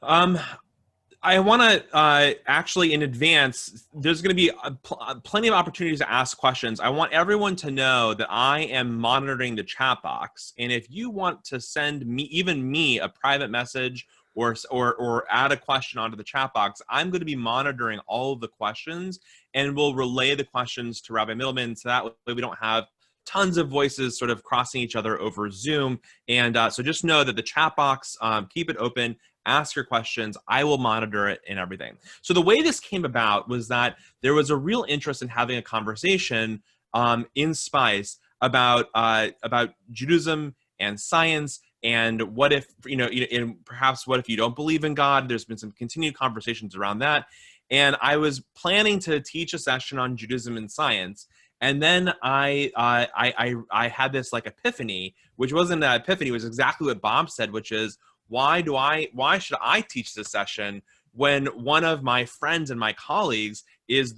Um, I want to actually in advance, there's going to be plenty of opportunities to ask questions. I want everyone to know that I am monitoring the chat box. And if you want to send me, even me, a private message or add a question onto the chat box, I'm going to be monitoring all of the questions and we'll relay the questions to Rabbi Mitelman so that way we don't have tons of voices sort of crossing each other over Zoom. And so just know that the chat box, keep it open. Ask your questions. I will monitor it and everything. So the way this came about was that there was a real interest in having a conversation in Spice about Judaism and science. And what if, and perhaps what if you don't believe in God? There's been some continued conversations around that. And I was planning to teach a session on Judaism and science. And then I had this like epiphany, which wasn't an epiphany, it was exactly what Bob said, which is, why should I teach this session when one of my friends and my colleagues is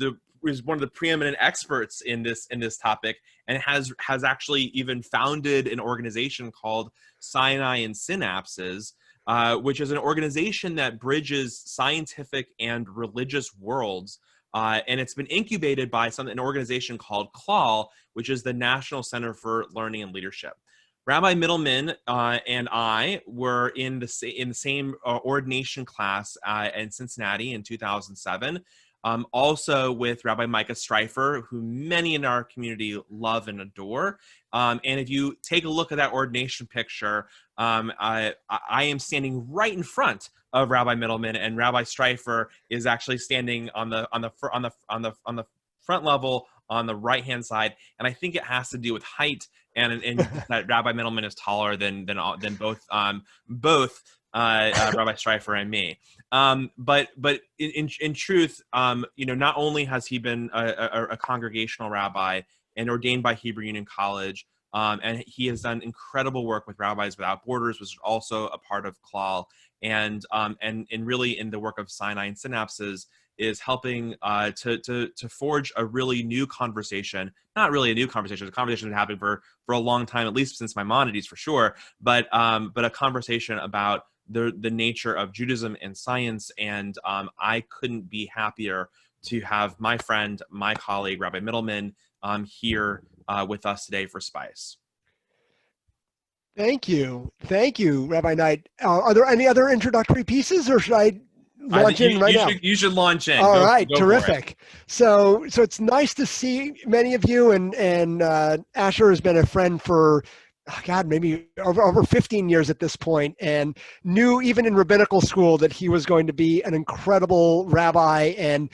one of the preeminent experts in this topic and has actually even founded an organization called Sinai and Synapses, which is an organization that bridges scientific and religious worlds. And it's been incubated by an organization called CLAL, which is the National Center for Learning and Leadership. Rabbi Mitelman and I were in the same ordination class in Cincinnati in 2007. Also with Rabbi Micah Streifer, who many in our community love and adore. And if you take a look at that ordination picture, I am standing right in front of Rabbi Mitelman, and Rabbi Streifer is actually standing on the front level on the right hand side. And I think it has to do with height and that Rabbi Mitelman is taller than both Rabbi Streifer and me. But in truth, not only has he been a congregational rabbi and ordained by Hebrew Union College, and he has done incredible work with Rabbis Without Borders, which is also a part of CLAL, and really in the work of Sinai and Synapses, is helping to forge a really new conversation. Not really a new conversation. The conversation has happened for a long time, at least since Maimonides for sure. But a conversation about the nature of Judaism and science. And I couldn't be happier to have my friend, my colleague, Rabbi Mitelman, here with us today for Spice. Thank you, Rabbi Knight. Are there any other introductory pieces, or should I launch in right now? You should launch in. All right, terrific. So it's nice to see many of you, and Asher has been a friend for, maybe over 15 years at this point, and knew even in rabbinical school that he was going to be an incredible rabbi, and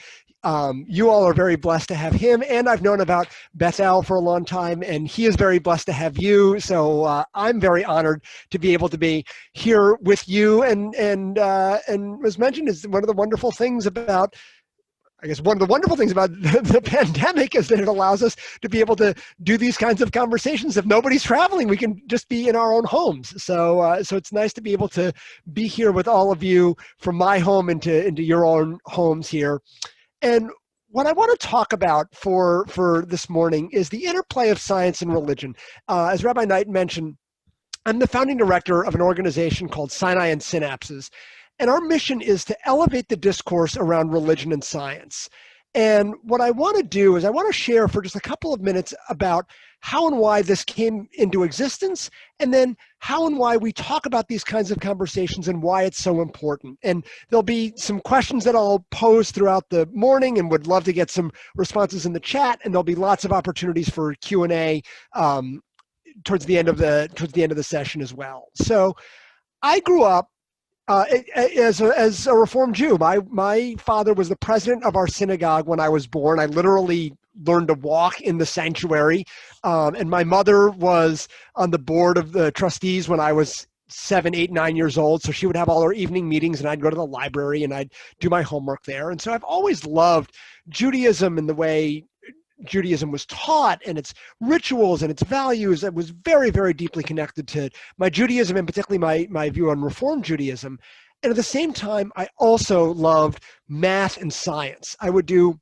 you all are very blessed to have him, and I've known about Bethel for a long time, and he is very blessed to have you. So I'm very honored to be able to be here with you. And as mentioned, is one of the wonderful things about. I guess one of the wonderful things about the pandemic is that it allows us to be able to do these kinds of conversations. If nobody's traveling, we can just be in our own homes. So it's nice to be able to be here with all of you from my home into your own homes here. And what I want to talk about for this morning is the interplay of science and religion. As Rabbi Knight mentioned, I'm the founding director of an organization called Sinai and Synapses. And our mission is to elevate the discourse around religion and science. And what I want to do is I want to share for just a couple of minutes about how and why this came into existence, and then how and why we talk about these kinds of conversations and why it's so important. And there'll be some questions that I'll pose throughout the morning, and would love to get some responses in the chat. And there'll be lots of opportunities for Q&A towards the end of the session as well. So I grew up as a Reformed Jew. My father was the president of our synagogue when I was born. I literally learned to walk in the sanctuary. And my mother was on the board of the trustees when I was 7, 8, 9 years old. So she would have all her evening meetings, and I'd go to the library and I'd do my homework there. And so I've always loved Judaism and the way Judaism was taught, and its rituals and its values. I was very, very deeply connected to my Judaism, and particularly my view on Reform Judaism. And at the same time, I also loved math and science. I would do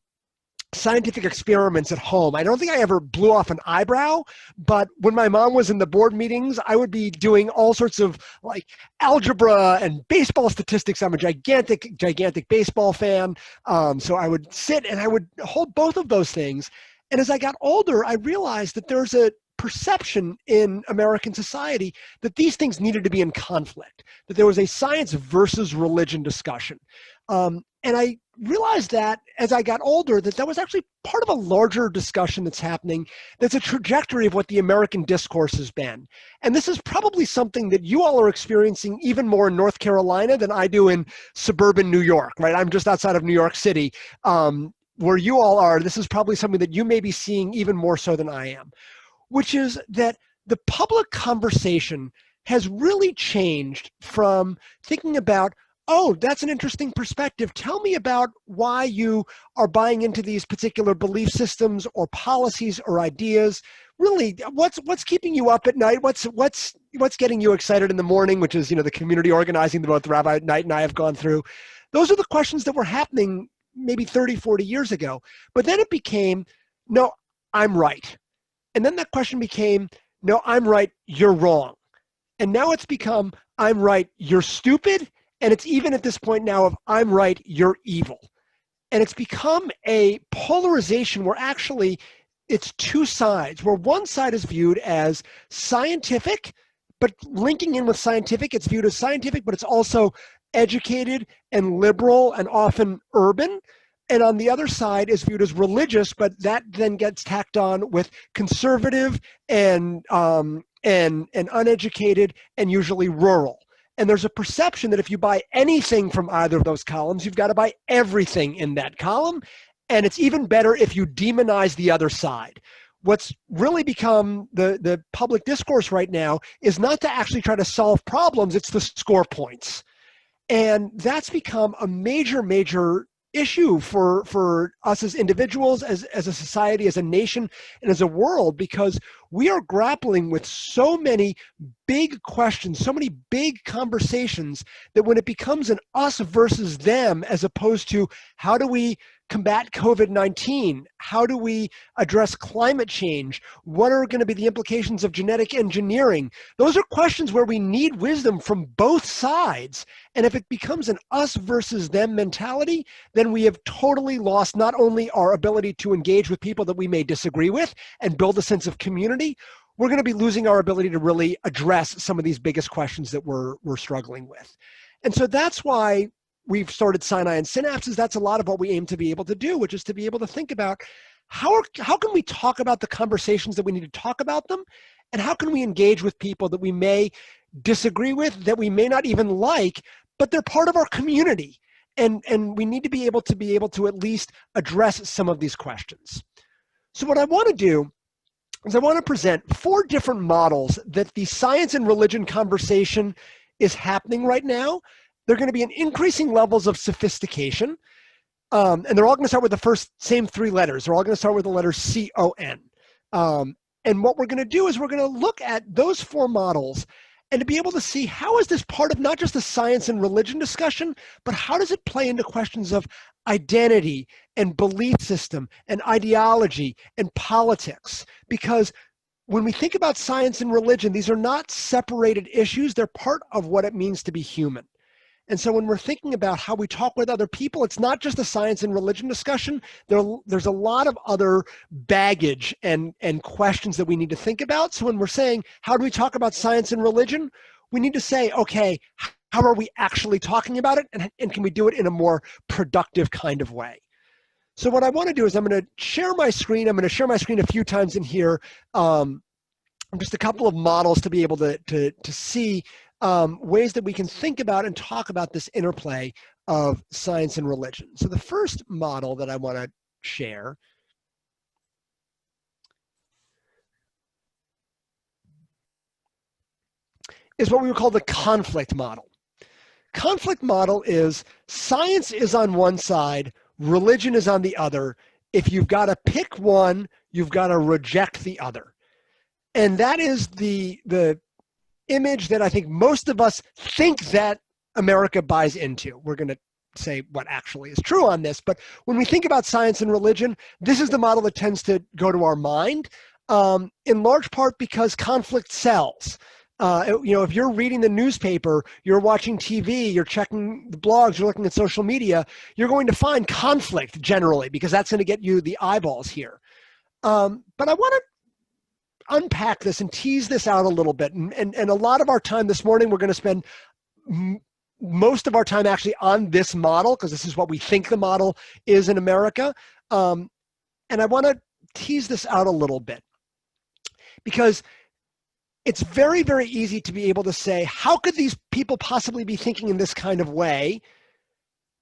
scientific experiments at home. I don't think I ever blew off an eyebrow, but when my mom was in the board meetings, I would be doing all sorts of like algebra and baseball statistics. I'm a gigantic baseball fan. So I would sit and I would hold both of those things. And as I got older, I realized that there's a perception in American society that these things needed to be in conflict, that there was a science versus religion discussion. And I realized that as I got older, that was actually part of a larger discussion that's happening. That's a trajectory of what the American discourse has been. And this is probably something that you all are experiencing even more in North Carolina than I do in suburban New York, right? I'm just outside of New York City. Where you all are, this is probably something that you may be seeing even more so than I am, which is that the public conversation has really changed from thinking about, oh, that's an interesting perspective. Tell me about why you are buying into these particular belief systems or policies or ideas. Really, what's keeping you up at night? What's getting you excited in the morning, which is, the community organizing that both Rabbi Knight and I have gone through. Those are the questions that were happening maybe 30, 40 years ago. But then it became, no, I'm right. And then that question became, no, I'm right, you're wrong. And now it's become, I'm right, you're stupid. And it's even at this point now of, I'm right, you're evil. And it's become a polarization where actually it's two sides, where one side is viewed as scientific, but linking in with scientific, it's viewed as scientific, but it's also educated and liberal and often urban. And on the other side is viewed as religious, but that then gets tacked on with conservative and uneducated and usually rural. And there's a perception that if you buy anything from either of those columns, you've got to buy everything in that column. And it's even better if you demonize the other side. What's really become the public discourse right now is not to actually try to solve problems, it's to score points. And that's become a major issue for us as individuals, as a society, as a nation, and as a world, because we are grappling with so many big questions, so many big conversations, that when it becomes an us versus them, as opposed to how do we combat COVID-19? How do we address climate change? What are going to be the implications of genetic engineering? Those are questions where we need wisdom from both sides. And if it becomes an us versus them mentality, then we have totally lost not only our ability to engage with people that we may disagree with and build a sense of community, we're going to be losing our ability to really address some of these biggest questions that we're struggling with. And so that's why we've started Sinai and Synapses. That's a lot of what we aim to be able to do, which is to be able to think about how can we talk about the conversations that we need to talk about them, and how can we engage with people that we may disagree with, that we may not even like, but they're part of our community. And we need to be able to at least address some of these questions. So what I want to do is I want to present 4 different models that the science and religion conversation is happening right now. They're going to be in increasing levels of sophistication, and they're all going to start with the same 3 letters. They're all going to start with the letter C-O-N. And what we're going to do is we're going to look at those 4 models and to be able to see how is this part of not just the science and religion discussion, but how does it play into questions of identity and belief system and ideology and politics? Because when we think about science and religion, these are not separated issues. They're part of what it means to be human. And so when we're thinking about how we talk with other people, it's not just a science and religion discussion. There's a lot of other baggage and questions that we need to think about. So when we're saying, how do we talk about science and religion? We need to say, okay, how are we actually talking about it? And can we do it in a more productive kind of way? So what I want to do is I'm going to share my screen. I'm going to share my screen a few times in here. Just a couple of models to be able to see ways that we can think about and talk about this interplay of science and religion. So the first model that I want to share is what we would call the conflict model. Conflict model is science is on one side, religion is on the other. If you've got to pick one, you've got to reject the other. And that is the image that I think most of us think that America buys into. We're going to say what actually is true on this. But when we think about science and religion, this is the model that tends to go to our mind, in large part because conflict sells. If you're reading the newspaper, you're watching TV, you're checking the blogs, you're looking at social media, you're going to find conflict generally because that's going to get you the eyeballs here. But I want to unpack this and tease this out a little bit. And a lot of our time this morning, we're going to spend most of our time actually on this model because this is what we think the model is in America. And I want to tease this out a little bit because it's very, very easy to be able to say, how could these people possibly be thinking in this kind of way?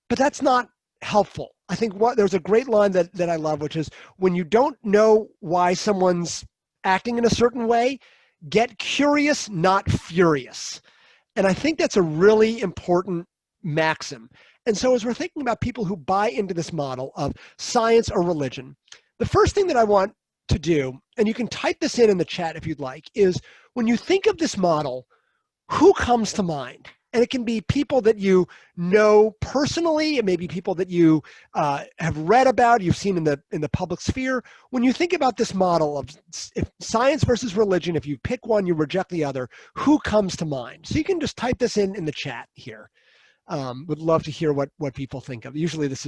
But that's not helpful. I think there's a great line that I love, which is when you don't know why someone's acting in a certain way, get curious, not furious. And I think that's a really important maxim. And so as we're thinking about people who buy into this model of science or religion, the first thing that I want to do, and you can type this in the chat if you'd like, is when you think of this model, who comes to mind? And it can be people that you know personally, it may be people that you have read about, you've seen in the public sphere. When you think about this model of if science versus religion, if you pick one, you reject the other, who comes to mind? So you can just type this in the chat here. Would love to hear what people think of. Usually this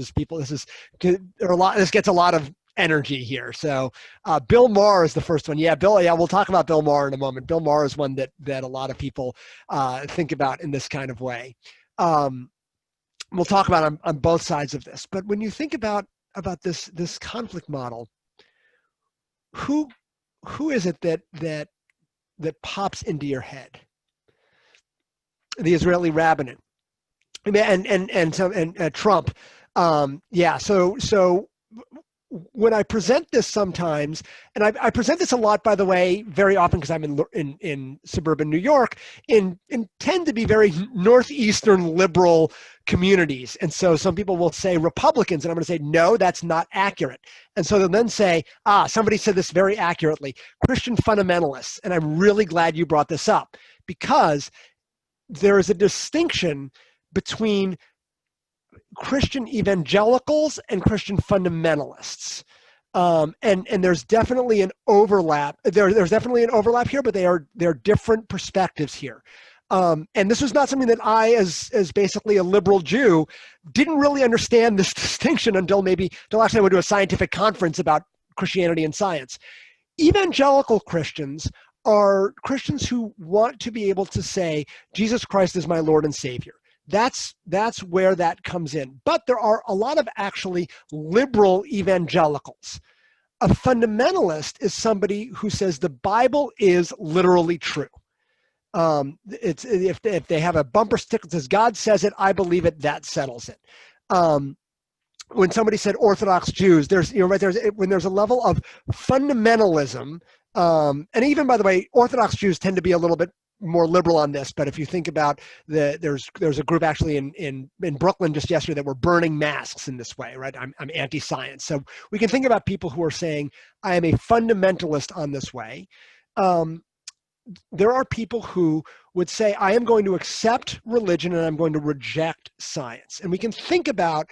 gets a lot of energy here. So Bill Maher is the first one. Yeah, Bill. Yeah, we'll talk about Bill Maher in a moment. Bill Maher is one that a lot of people think about in this kind of way. We'll talk about on both sides of this. But when you think about this conflict model, who is it that pops into your head? The Israeli rabbinate, and Trump. So when I present this sometimes, and I present this a lot, by the way, very often because I'm in suburban New York, tend to be very northeastern liberal communities. And so some people will say Republicans, and I'm going to say, no, that's not accurate. And so they'll then say, somebody said this very accurately, Christian fundamentalists. And I'm really glad you brought this up because there is a distinction between Christian evangelicals and Christian fundamentalists. And there's definitely an overlap. There's definitely an overlap here, but they're different perspectives here. And this was not something that I, as basically a liberal Jew, didn't really understand this distinction until actually I went to a scientific conference about Christianity and science. Evangelical Christians are Christians who want to be able to say, Jesus Christ is my Lord and Savior. That's where that comes in. But there are a lot of actually liberal evangelicals. A fundamentalist is somebody who says the Bible is literally true. If they have a bumper sticker that says God says it, I believe it, that settles it. When somebody said Orthodox Jews, when there's a level of fundamentalism, and even, by the way, Orthodox Jews tend to be a little bit more liberal on this, but if you think about there's a group actually in Brooklyn just yesterday that were burning masks in this way, right? I'm anti-science. So we can think about people who are saying, I am a fundamentalist on this way. There are people who would say, I am going to accept religion and I'm going to reject science. And we can think about,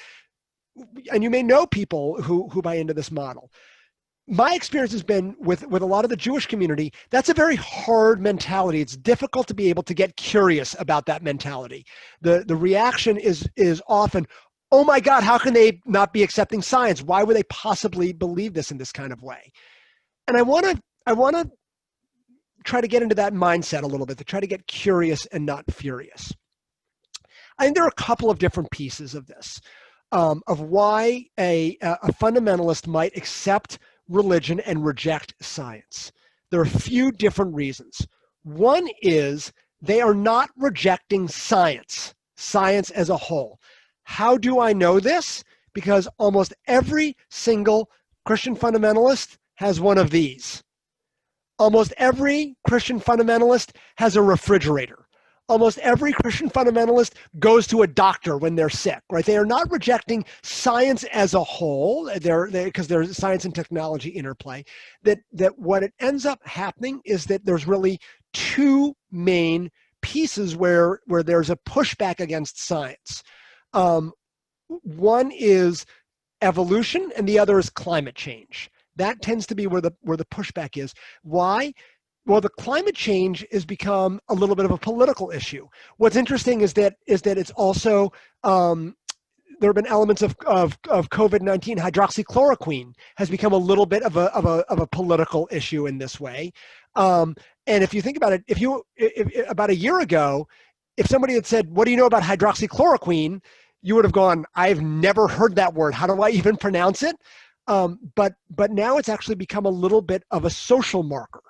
and you may know people who buy into this model. My experience has been with a lot of the Jewish community, that's a very hard mentality. It's difficult to be able to get curious about that mentality. The reaction is often, oh my God, how can they not be accepting science? Why would they possibly believe this in this kind of way? And I want to try to get into that mindset a little bit, to try to get curious and not furious. I think there are a couple of different pieces of this, of why a fundamentalist might accept religion and reject science. There are a few different reasons. One is they are not rejecting science as a whole. How do I know this? Because almost every single Christian fundamentalist has one of these. Almost every Christian fundamentalist has a refrigerator. Almost every Christian fundamentalist goes to a doctor when they're sick, right? They are not rejecting science as a whole, because there's science and technology interplay. That what it ends up happening is that there's really two main pieces where there's a pushback against science. One is evolution, and the other is climate change. That tends to be where the pushback is. Why? Well, the climate change has become a little bit of a political issue. What's interesting is that it's also there have been elements of COVID-19. Hydroxychloroquine has become a little bit of a political issue in this way. And if you think about it, if about a year ago, if somebody had said, "What do you know about hydroxychloroquine?" you would have gone, "I've never heard that word. How do I even pronounce it?" But now it's actually become a little bit of a social marker.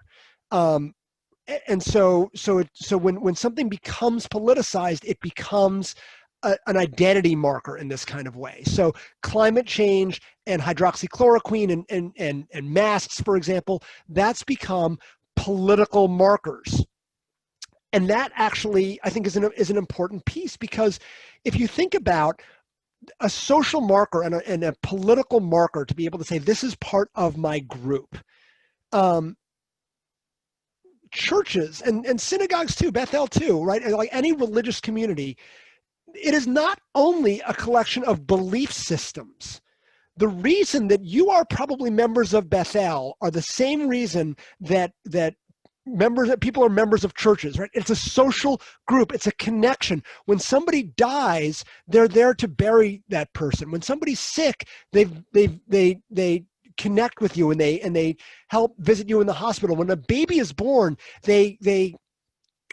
And so when something becomes politicized, it becomes an identity marker in this kind of way. So climate change and hydroxychloroquine and masks, for example, that's become political markers. And that actually, I think, is an important piece, because if you think about a social marker and a political marker to be able to say, this is part of my group, churches and synagogues too, Bethel too, right? Like any religious community, it is not only a collection of belief systems. The reason that you are probably members of Bethel are the same reason that people are members of churches, right? It's a social group. It's a connection. When somebody dies, they're there to bury that person. When somebody's sick, they connect with you and they help visit you in the hospital. When a baby is born, they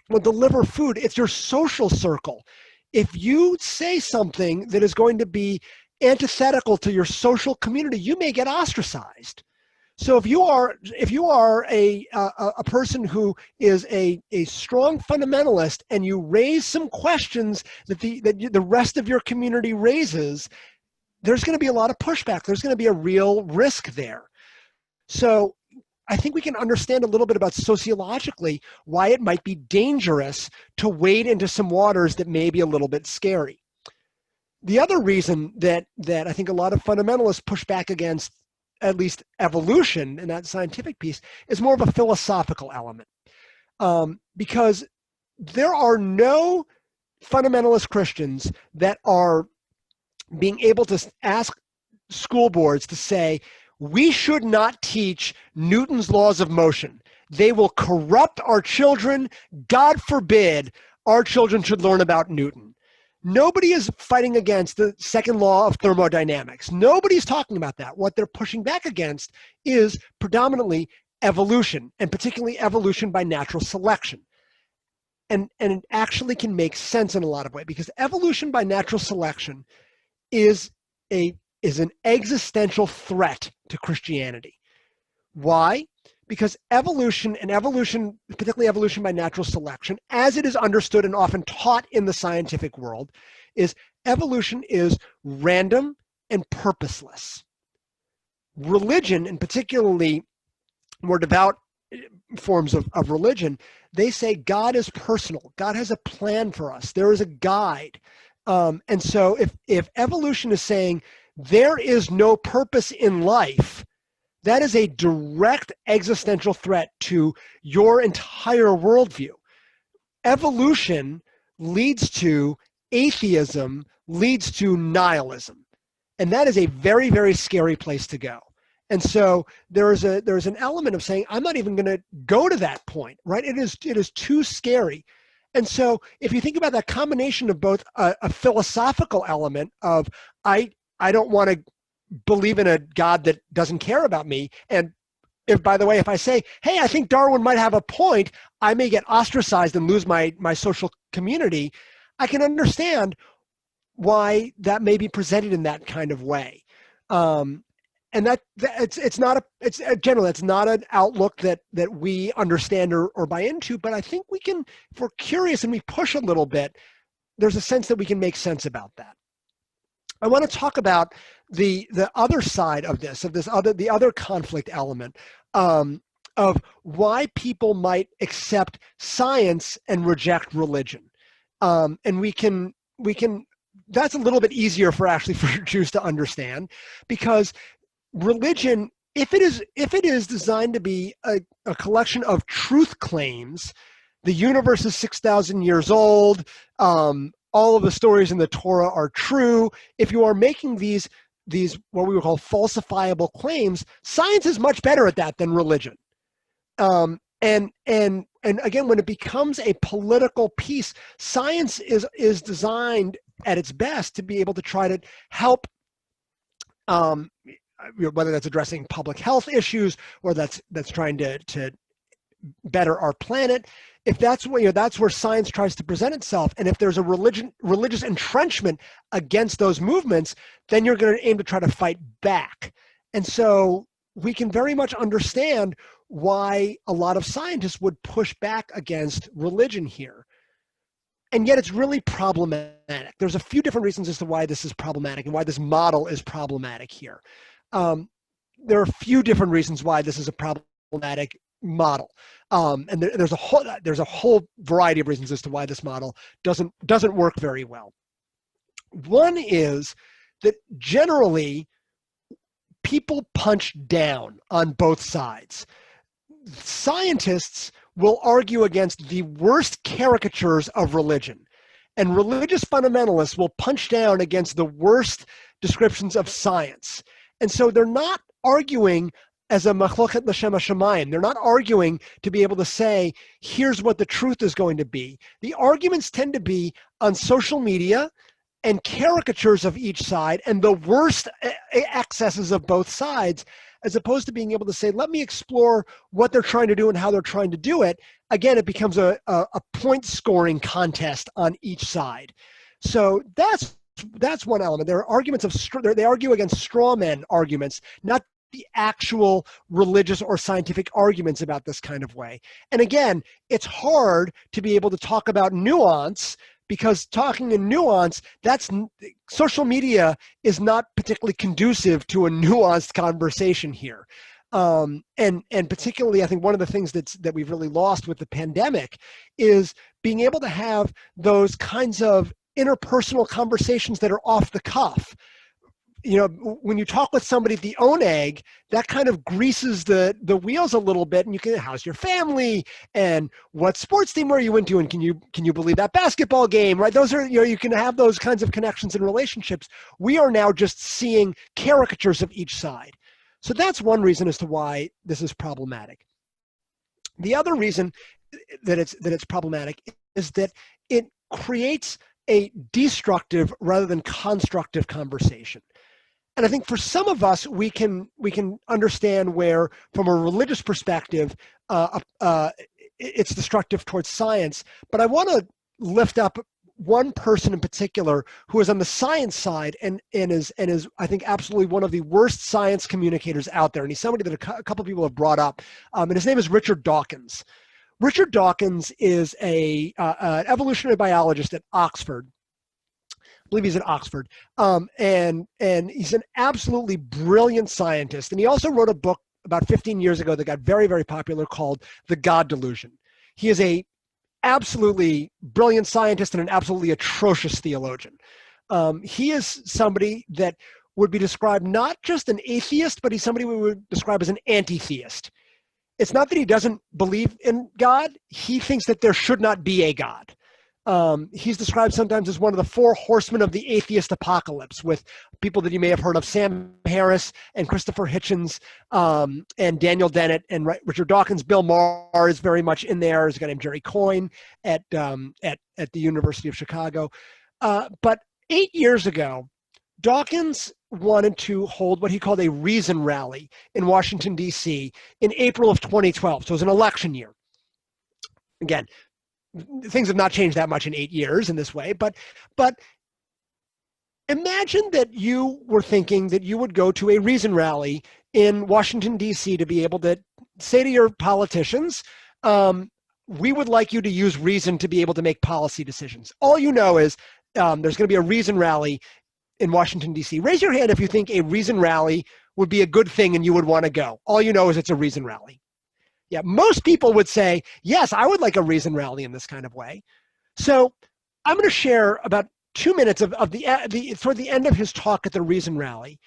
will deliver food. It's your social circle. If you say something that is going to be antithetical to your social community, you may get ostracized. So if you are a person who is a strong fundamentalist and you raise some questions that the rest of your community raises, there's going to be a lot of pushback. There's going to be a real risk there. So I think we can understand a little bit about sociologically why it might be dangerous to wade into some waters that may be a little bit scary. The other reason that I think a lot of fundamentalists push back against at least evolution and that scientific piece is more of a philosophical element, because there are no fundamentalist Christians that are being able to ask school boards to say, we should not teach Newton's laws of motion. They will corrupt our children. God forbid our children should learn about Newton. Nobody is fighting against the second law of thermodynamics. Nobody's talking about that. What they're pushing back against is predominantly evolution, and particularly evolution by natural selection. And it actually can make sense in a lot of ways, because evolution by natural selection is an existential threat to Christianity. Why? Because evolution, particularly evolution by natural selection, as it is understood and often taught in the scientific world, is evolution is random and purposeless. Religion, and particularly more devout forms of religion, they say God is personal. God has a plan for us. There is a guide. And so if evolution is saying there is no purpose in life, that is a direct existential threat to your entire worldview. Evolution leads to atheism, leads to nihilism. And that is a very, very scary place to go. And so there's an element of saying, I'm not even going to go to that point, right? It is too scary. And so if you think about that combination of both a philosophical element of, I don't want to believe in a God that doesn't care about me. And if, by the way, if I say, hey, I think Darwin might have a point, I may get ostracized and lose my social community. I can understand why that may be presented in that kind of way. And it's generally, it's not an outlook that we understand or buy into, but I think we can, if we're curious and we push a little bit, there's a sense that we can make sense about that. I want to talk about the other side of the other conflict element of why people might accept science and reject religion. And we can that's a little bit easier for Jews to understand, because religion, if it is designed to be a collection of truth claims, the universe is 6,000 years old, all of the stories in the Torah are true. If you are making these what we would call falsifiable claims, science is much better at that than religion. And again, when it becomes a political piece, science is designed at its best to be able to try to help, whether that's addressing public health issues or that's trying to better our planet. If that's what, that's where science tries to present itself. And if there's a religious entrenchment against those movements, then you're going to aim to try to fight back. And so we can very much understand why a lot of scientists would push back against religion here. And yet it's really problematic. There's a few different reasons as to why this is problematic and why this model is problematic here. There are a few different reasons why this is a problematic model. And there's a whole variety of reasons as to why this model doesn't work very well. One is that generally people punch down on both sides. Scientists will argue against the worst caricatures of religion, and religious fundamentalists will punch down against the worst descriptions of science. And so they're not arguing as a machloket l'shem hashamayim. They're not arguing to be able to say, here's what the truth is going to be. The arguments tend to be on social media and caricatures of each side and the worst excesses of both sides, as opposed to being able to say, let me explore what they're trying to do and how they're trying to do it. Again, it becomes a point scoring contest on each side. So that's one element. There are arguments they argue against straw man arguments, not the actual religious or scientific arguments about this kind of way. And again, it's hard to be able to talk about nuance, because talking in nuance, social media is not particularly conducive to a nuanced conversation here. And particularly, I think one of the things that we've really lost with the pandemic is being able to have those kinds of interpersonal conversations that are off the cuff. When you talk with somebody at the Oneg, that kind of greases the wheels a little bit, and you can, how's your family, and what sports team are you into, and can you believe that basketball game, right? Those are, you can have those kinds of connections and relationships. We are now just seeing caricatures of each side. So that's one reason as to why this is problematic. The other reason that it's problematic is that it creates a destructive rather than constructive conversation. And I think for some of us, we can understand where, from a religious perspective, it's destructive towards science. But I want to lift up one person in particular who is on the science side and is I think absolutely one of the worst science communicators out there. And he's somebody that a couple of people have brought up. And his name is Richard Dawkins. Richard Dawkins is an evolutionary biologist at Oxford. I believe he's at Oxford, and he's an absolutely brilliant scientist. And he also wrote a book about 15 years ago that got very, very popular called The God Delusion. He is a absolutely brilliant scientist and an absolutely atrocious theologian. He is somebody that would be described not just an atheist, but he's somebody we would describe as an anti-theist. It's not that he doesn't believe in God. He thinks that there should not be a God. He's described sometimes as one of the four horsemen of the atheist apocalypse, with people that you may have heard of: Sam Harris and Christopher Hitchens, and Daniel Dennett and Richard Dawkins. Bill Maher is very much in there. There's a guy named Jerry Coyne at the University of Chicago. But 8 years ago, Dawkins wanted to hold what he called a reason rally in Washington, D.C. in April of 2012. So it was an election year. Again, things have not changed that much in 8 years in this way, but imagine that you were thinking that you would go to a reason rally in Washington, D.C. to be able to say to your politicians, we would like you to use reason to be able to make policy decisions. All you know is there's going to be a reason rally in Washington, D.C. Raise your hand if you think a reason rally would be a good thing and you would want to go. All you know is it's a reason rally. Yeah, most people would say, yes, I would like a reason rally in this kind of way. So I'm going to share about 2 minutes of toward the end of his talk at the reason rally.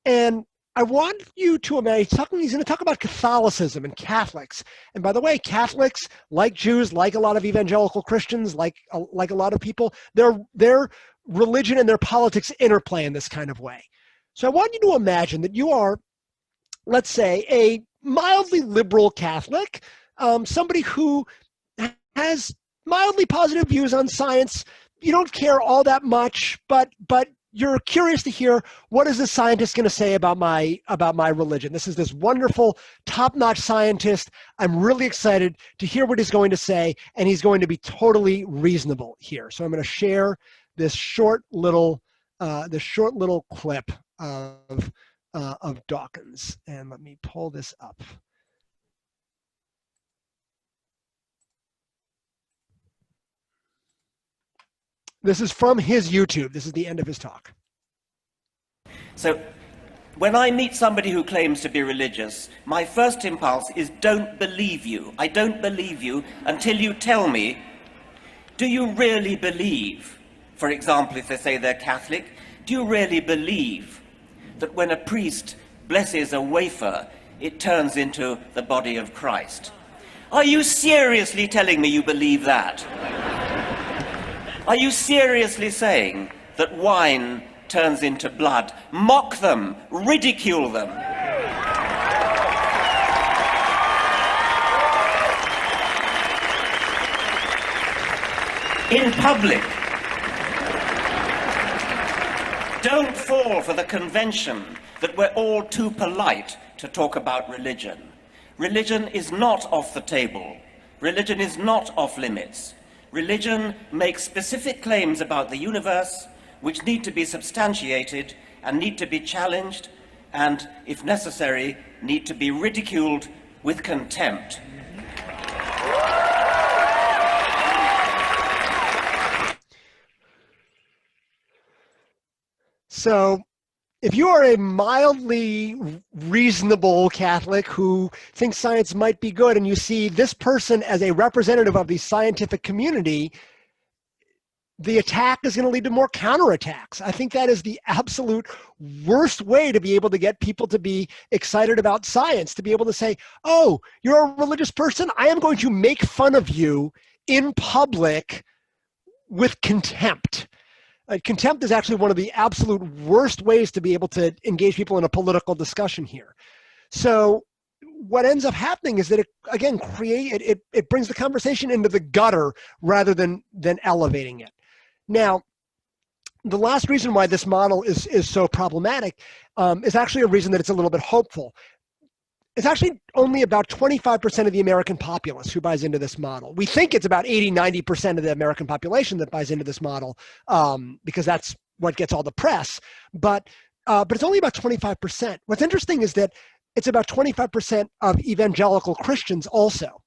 And I want you to imagine, he's going to talk about Catholicism and Catholics. And by the way, Catholics, like Jews, like a lot of evangelical Christians, like a lot of people, their religion and their politics interplay in this kind of way. So I want you to imagine that you are, let's say, a mildly liberal Catholic, somebody who has mildly positive views on science. You don't care all that much, but you're curious to hear, what is the scientist going to say about my religion? This is this wonderful, top-notch scientist. I'm really excited to hear what he's going to say, and he's going to be totally reasonable here. So I'm going to share this short little clip of Dawkins, and let me pull this up. This is from his YouTube. This is the end of his talk. So, when I meet somebody who claims to be religious, my first impulse is don't believe you. I don't believe you until you tell me, do you really believe, for example, if they say they're Catholic, do you really believe that when a priest blesses a wafer, it turns into the body of Christ? Are you seriously telling me you believe that? Are you seriously saying that wine turns into blood? Mock them, ridicule them. In public, don't fall for the convention that we're all too polite to talk about religion. Religion is not off the table. Religion is not off limits. Religion makes specific claims about the universe which need to be substantiated and need to be challenged and, if necessary, need to be ridiculed with contempt. So, if you are a mildly reasonable Catholic who thinks science might be good, and you see this person as a representative of the scientific community, the attack is going to lead to more counterattacks. I think that is the absolute worst way to be able to get people to be excited about science, to be able to say, oh, you're a religious person? I am going to make fun of you in public with contempt. Contempt is actually one of the absolute worst ways to be able to engage people in a political discussion here. So what ends up happening is that it, again, it brings the conversation into the gutter rather than elevating it. Now, the last reason why this model is so problematic is actually a reason that it's a little bit hopeful. It's actually only about 25% of the American populace who buys into this model. We think it's about 80, 90% of the American population that buys into this model because that's what gets all the press. But it's only about 25%. What's interesting is that it's about 25% of evangelical Christians also.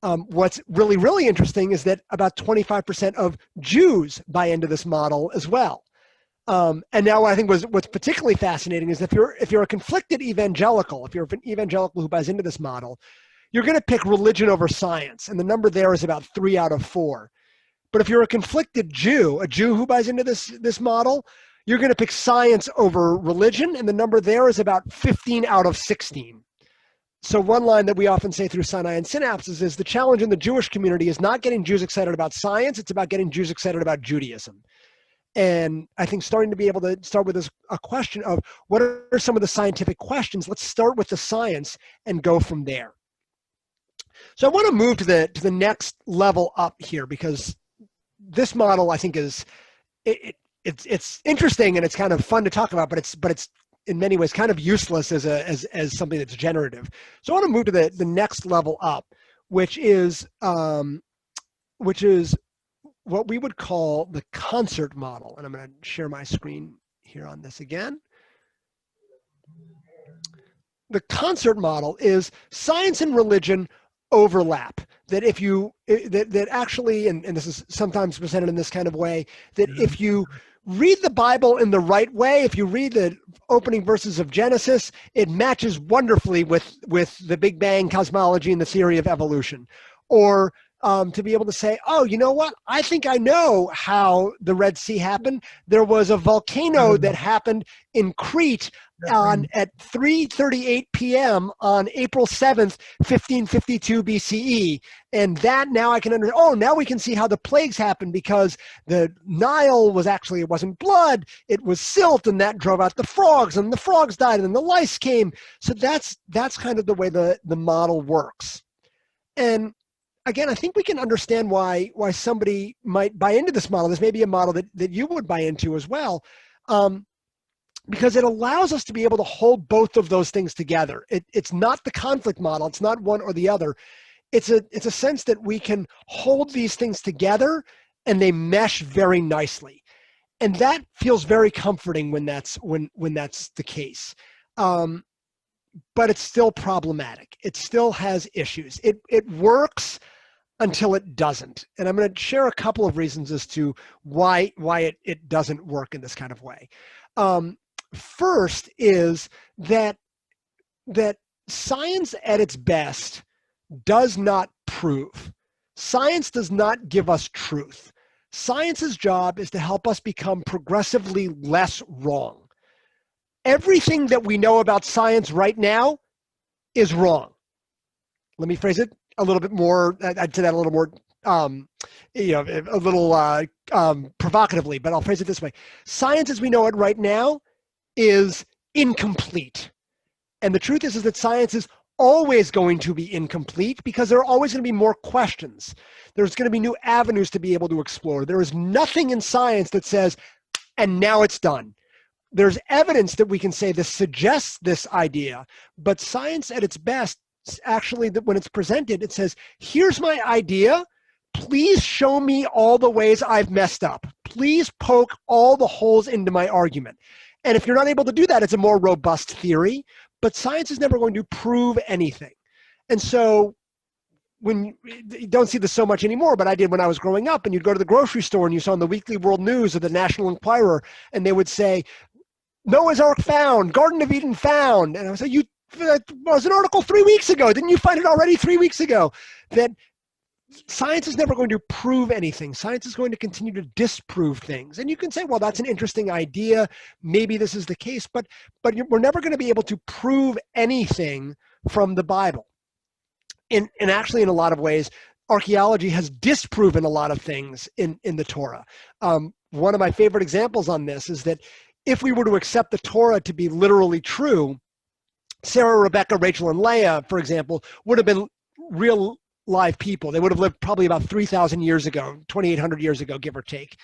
What's really, really interesting is that about 25% of Jews buy into this model as well. And now I think what's particularly fascinating is if you're a conflicted evangelical, if you're an evangelical who buys into this model, you're going to pick religion over science, and the number there is about 3 out of 4. But if you're a conflicted Jew, a Jew who buys into this model, you're going to pick science over religion, and the number there is about 15 out of 16. So one line that we often say through Sinai and Synapses is the challenge in the Jewish community is not getting Jews excited about science, it's about getting Jews excited about Judaism. And I think starting to be able to start with a question of what are some of the scientific questions? Let's start with the science and go from there. So I want to move to the next level up here, because this model I think is it's interesting and it's kind of fun to talk about, but it's in many ways kind of useless as something that's generative. So I want to move to the next level up, which is what we would call the concert model. And I'm going to share my screen here on this again. The concert model is science and religion overlap. That if you, that actually, and this is sometimes presented in this kind of way, that if you read the Bible in the right way, if you read the opening verses of Genesis, it matches wonderfully with the Big Bang cosmology and the theory of evolution. Or to be able to say, oh, you know what? I think I know how the Red Sea happened. There was a volcano that happened in Crete at 3:38 p.m. on April 7th, 1552 BCE. And that now I can understand, oh, now we can see how the plagues happened, because the Nile was actually, it wasn't blood, it was silt, and that drove out the frogs, and the frogs died, and then the lice came. So that's kind of the way the model works. And again, I think we can understand why somebody might buy into this model. This may be a model that you would buy into as well, because it allows us to be able to hold both of those things together. It's not the conflict model. It's not one or the other. It's a sense that we can hold these things together and they mesh very nicely. And that feels very comforting when that's the case. But it's still problematic. It still has issues. It works until it doesn't. And I'm going to share a couple of reasons as to why it doesn't work in this kind of way. First is that science at its best does not prove. Science does not give us truth. Science's job is to help us become progressively less wrong. Everything that we know about science right now is wrong. Let me phrase it a little bit more. I'd say that a little more, a little provocatively, but I'll phrase it this way. Science as we know it right now is incomplete. And the truth is that science is always going to be incomplete, because there are always going to be more questions. There's going to be new avenues to be able to explore. There is nothing in science that says, and now it's done. There's evidence that we can say this suggests this idea, but science at its best, actually, when it's presented, it says, here's my idea. Please show me all the ways I've messed up. Please poke all the holes into my argument. And if you're not able to do that, it's a more robust theory, but science is never going to prove anything. And so when you don't see this so much anymore, but I did when I was growing up, and you'd go to the grocery store and you saw in the Weekly World News or the National Enquirer, and they would say, Noah's Ark found, Garden of Eden found. And I was like, that was an article 3 weeks ago. Didn't you find it already 3 weeks ago? That science is never going to prove anything. Science is going to continue to disprove things. And you can say, well, that's an interesting idea. Maybe this is the case, but we're never going to be able to prove anything from the Bible. And actually, in a lot of ways, archaeology has disproven a lot of things in the Torah. One of my favorite examples on this is that if we were to accept the Torah to be literally true, Sarah, Rebecca, Rachel, and Leah, for example, would have been real live people. They would have lived probably about 3,000 years ago, 2,800 years ago, give or take.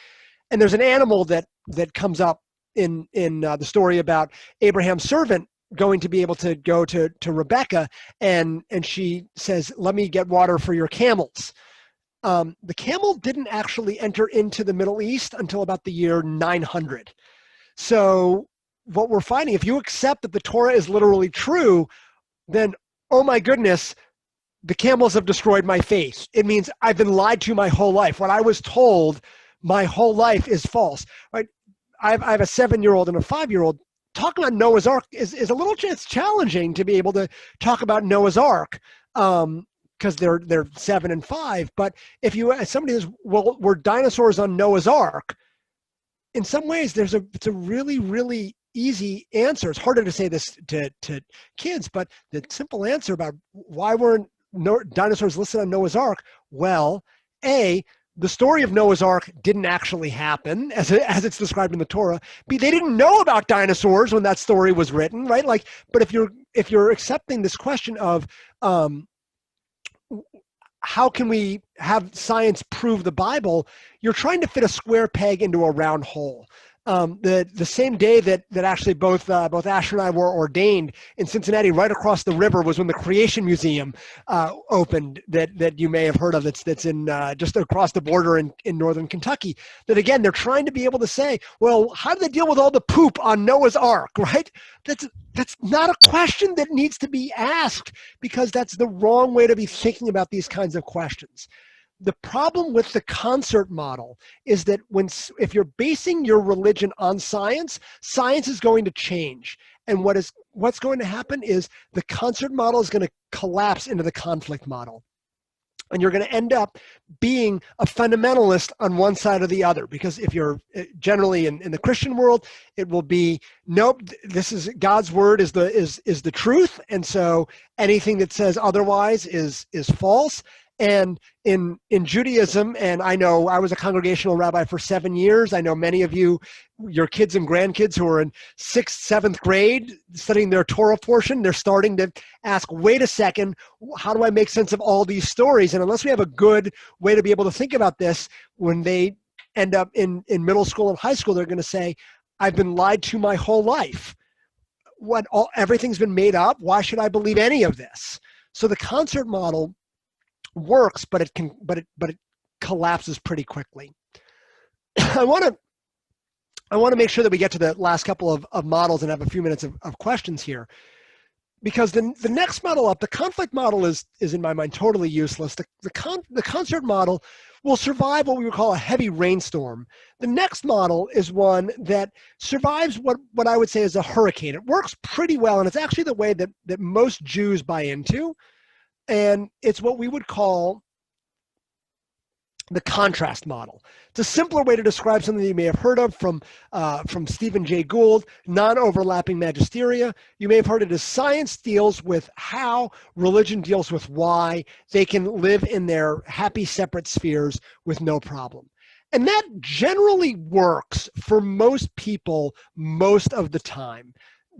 And there's an animal that comes up in the story about Abraham's servant going to be able to go to Rebecca, and she says, let me get water for your camels. The camel didn't actually enter into the Middle East until about the year 900. So what we're finding, if you accept that the Torah is literally true, then, oh my goodness, the camels have destroyed my faith. It means I've been lied to my whole life. What I was told my whole life is false. Right? I have a 7-year-old and a 5-year-old. Talking about Noah's Ark is a little challenging to be able to talk about Noah's Ark because they're 7 and 5. But if somebody says, well, were dinosaurs on Noah's Ark? In some ways, it's a really, really easy answer. It's harder to say this to kids, but the simple answer about why weren't dinosaurs listed on Noah's Ark? Well, A, the story of Noah's Ark didn't actually happen as it's described in the Torah. B, they didn't know about dinosaurs when that story was written, right? But if you're accepting this question of how can we have science prove the Bible, you're trying to fit a square peg into a round hole. The same day that actually both Asher and I were ordained in Cincinnati, right across the river, was when the Creation Museum opened that you may have heard of. That's in just across the border in northern Kentucky. That again, they're trying to be able to say, well, how do they deal with all the poop on Noah's Ark, right? That's not a question that needs to be asked, because that's the wrong way to be thinking about these kinds of questions. The problem with the concert model is that if you're basing your religion on science, science is going to change. And what's going to happen is the concert model is going to collapse into the conflict model. And you're going to end up being a fundamentalist on one side or the other, because if you're generally in the Christian world, it will be, nope, this is God's word is the truth. And so anything that says otherwise is false. And in Judaism, and I know I was a congregational rabbi for 7 years. I know many of you, your kids and grandkids who are in 6th, 7th grade studying their Torah portion, they're starting to ask, wait a second, how do I make sense of all these stories? And unless we have a good way to be able to think about this, when they end up in middle school and high school, they're going to say, I've been lied to my whole life. Everything's been made up. Why should I believe any of this? So the concert model works, but it collapses pretty quickly. I want to make sure that we get to the last couple of models and have a few minutes of questions here, because the next model up, the conflict model, is in my mind totally useless. The concert model will survive what we would call a heavy rainstorm. The next model is one that survives what I would say is a hurricane. It works pretty well, and it's actually the way that most Jews buy into. And it's what we would call the contrast model. It's a simpler way to describe something that you may have heard of from Stephen Jay Gould, non-overlapping magisteria. You may have heard it as science deals with how, religion deals with why. They can live in their happy separate spheres with no problem. And that generally works for most people most of the time.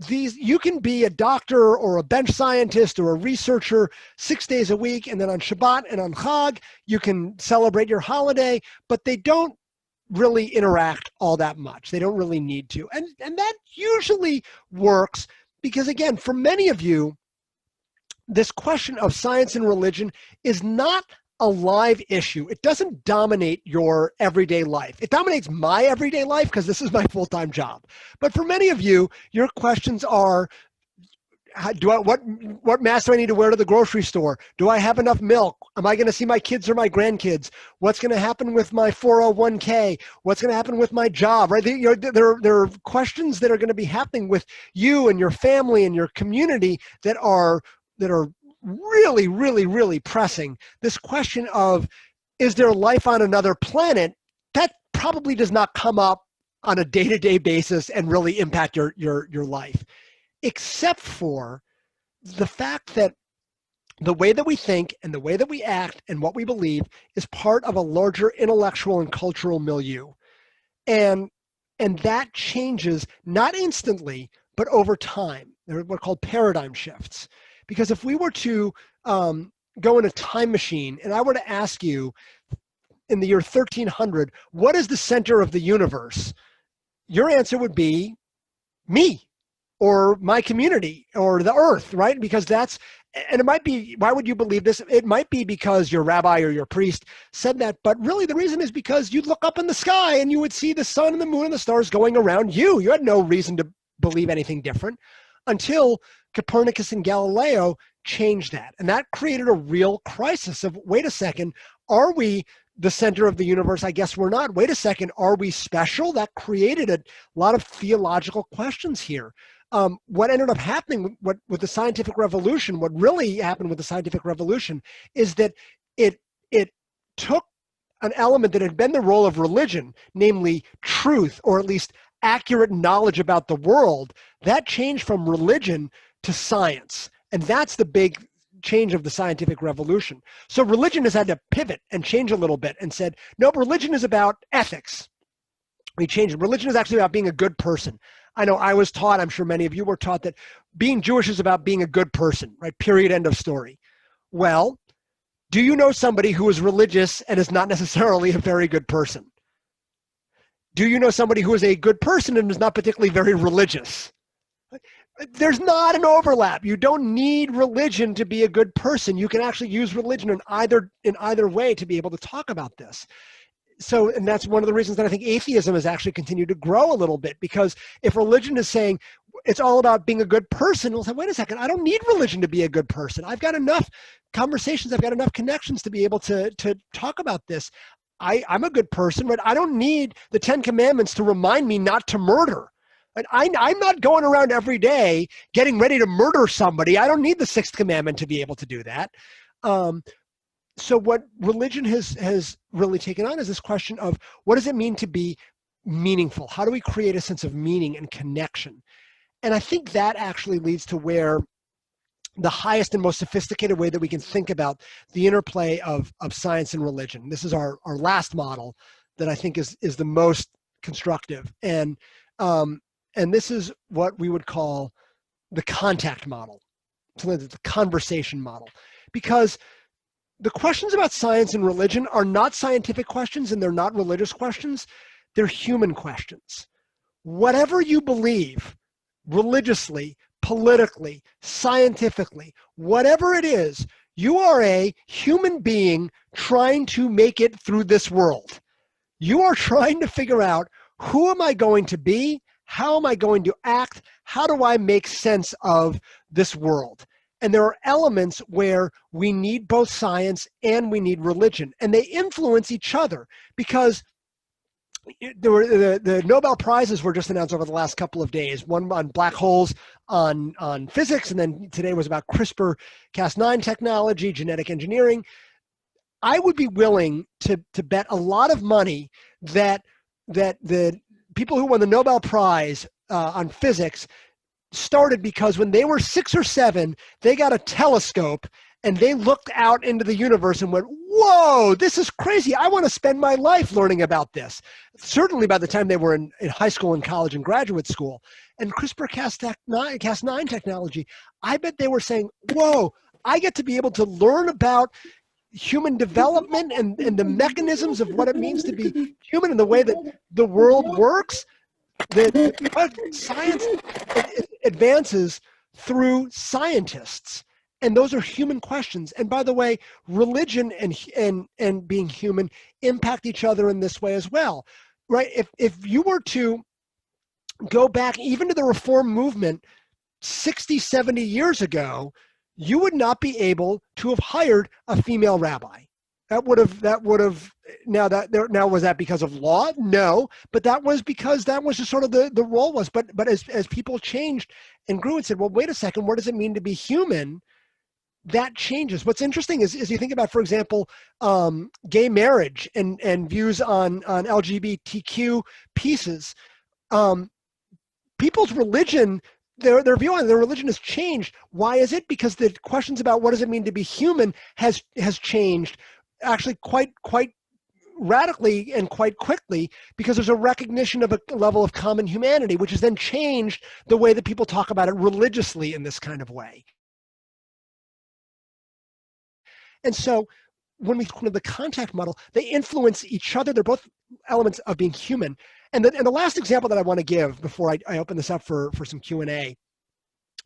You can be a doctor or a bench scientist or a researcher 6 days a week, and then on Shabbat and on Chag, you can celebrate your holiday, but they don't really interact all that much. They don't really need to. And that usually works because, again, for many of you, this question of science and religion is not a live issue. It doesn't dominate your everyday life. It dominates my everyday life because this is my full-time job. But for many of you, your questions are, what mask do I need to wear to the grocery store? Do I have enough milk? Am I going to see my kids or my grandkids? What's going to happen with my 401k? What's going to happen with my job? Right? There are questions that are going to be happening with you and your family and your community that are really, really, really pressing. This question of, is there life on another planet? That probably does not come up on a day-to-day basis and really impact your life, except for the fact that the way that we think and the way that we act and what we believe is part of a larger intellectual and cultural milieu. And that changes not instantly, but over time. They're what are called paradigm shifts. Because if we were to go in a time machine and I were to ask you in the year 1300, what is the center of the universe? Your answer would be me or my community or the earth, right? Because and it might be, why would you believe this? It might be because your rabbi or your priest said that, but really the reason is because you'd look up in the sky and you would see the sun and the moon and the stars going around you. You had no reason to believe anything different until Copernicus and Galileo changed that. And that created a real crisis of, wait a second, are we the center of the universe? I guess we're not. Wait a second, are we special? That created a lot of theological questions here. What ended up happening with the scientific revolution, what really happened with the scientific revolution is that it took an element that had been the role of religion, namely truth, or at least accurate knowledge about the world. That changed from religion to science. And that's the big change of the scientific revolution. So religion has had to pivot and change a little bit and said, nope, religion is about ethics. We changed it. Religion is actually about being a good person. I know I was taught, I'm sure many of you were taught, that being Jewish is about being a good person, right? Period, end of story. Well, do you know somebody who is religious and is not necessarily a very good person? Do you know somebody who is a good person and is not particularly very religious? There's not an overlap. You don't need religion to be a good person. You can actually use religion in either way to be able to talk about this. So, and that's one of the reasons that I think atheism has actually continued to grow a little bit, because if religion is saying it's all about being a good person, we'll say, wait a second, I don't need religion to be a good person. I've got enough conversations, I've got enough connections to be able to talk about this. I'm a good person, right? I don't need the 10 Commandments to remind me not to murder. I'm not going around every day getting ready to murder somebody. I don't need the 6th commandment to be able to do that. so what religion has really taken on is this question of what does it mean to be meaningful? How do we create a sense of meaning and connection? And I think that actually leads to where the highest and most sophisticated way that we can think about the interplay of science and religion. This is our last model that I think is the most constructive. And this is what we would call the contact model, so the conversation model. Because the questions about science and religion are not scientific questions and they're not religious questions. They're human questions. Whatever you believe, religiously, politically, scientifically, whatever it is, you are a human being trying to make it through this world. You are trying to figure out, who am I going to be? How am I going to act? How do I make sense of this world? And there are elements where we need both science and we need religion, and they influence each other, because the Nobel Prizes were just announced over the last couple of days, one on black holes, on physics, and then today was about CRISPR-Cas9 technology, genetic engineering. I would be willing to bet a lot of money that the people who won the Nobel Prize on physics started because when they were 6 or 7, they got a telescope and they looked out into the universe and went, whoa, this is crazy. I want to spend my life learning about this. Certainly by the time they were in high school and college and graduate school. And CRISPR-Cas9 technology, I bet they were saying, whoa, I get to be able to learn about human development and the mechanisms of what it means to be human and the way that the world works. That science advances through scientists, and those are human questions. And by the way, religion and being human impact each other in this way as well, right? If you were to go back even to the Reform movement 60, 70 years ago, you would not be able to have hired a female rabbi. Now was that because of law? No, but that was because that was just sort of the role was. But as people changed and grew and said, well, wait a second, what does it mean to be human? That changes. What's interesting is you think about, for example, gay marriage and views on LGBTQ pieces. People's religion, their view on their religion has changed. Why is it? Because the questions about what does it mean to be human has changed actually quite radically and quite quickly, because there's a recognition of a level of common humanity, which has then changed the way that people talk about it religiously in this kind of way. And so when we look at the contact model, they influence each other. They're both elements of being human. And the last example that I want to give before I open this up for some Q&A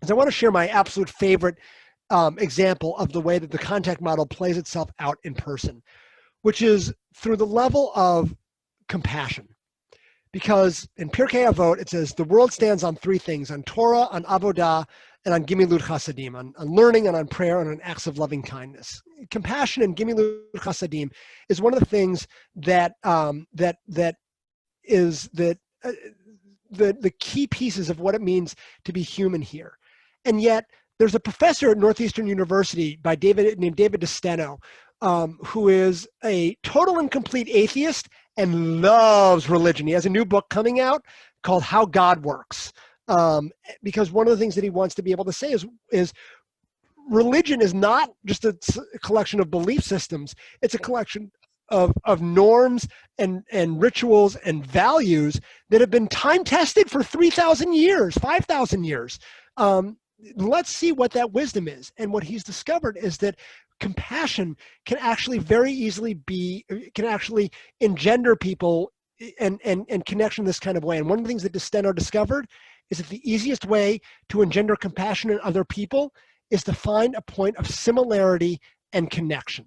is I want to share my absolute favorite example of the way that the contact model plays itself out in person, which is through the level of compassion. Because in Pirkei Avot, it says, the world stands on 3 things: on Torah, on Avodah, and on Gimilut Chasadim, on learning and on prayer and on acts of loving kindness. Compassion and Gimilut Chasadim is one of the things that is the key pieces of what it means to be human here. And yet, there's a professor at Northeastern University named David DeSteno, who is a total and complete atheist and loves religion. He has a new book coming out called How God Works, because one of the things that he wants to be able to say is religion is not just a collection of belief systems. It's a collection of norms and rituals and values that have been time tested for 3,000 years, 5,000 years. Let's see what that wisdom is. And what he's discovered is that compassion can actually very easily can actually engender people and connection this kind of way. And one of the things that DeSteno discovered is that the easiest way to engender compassion in other people is to find a point of similarity and connection.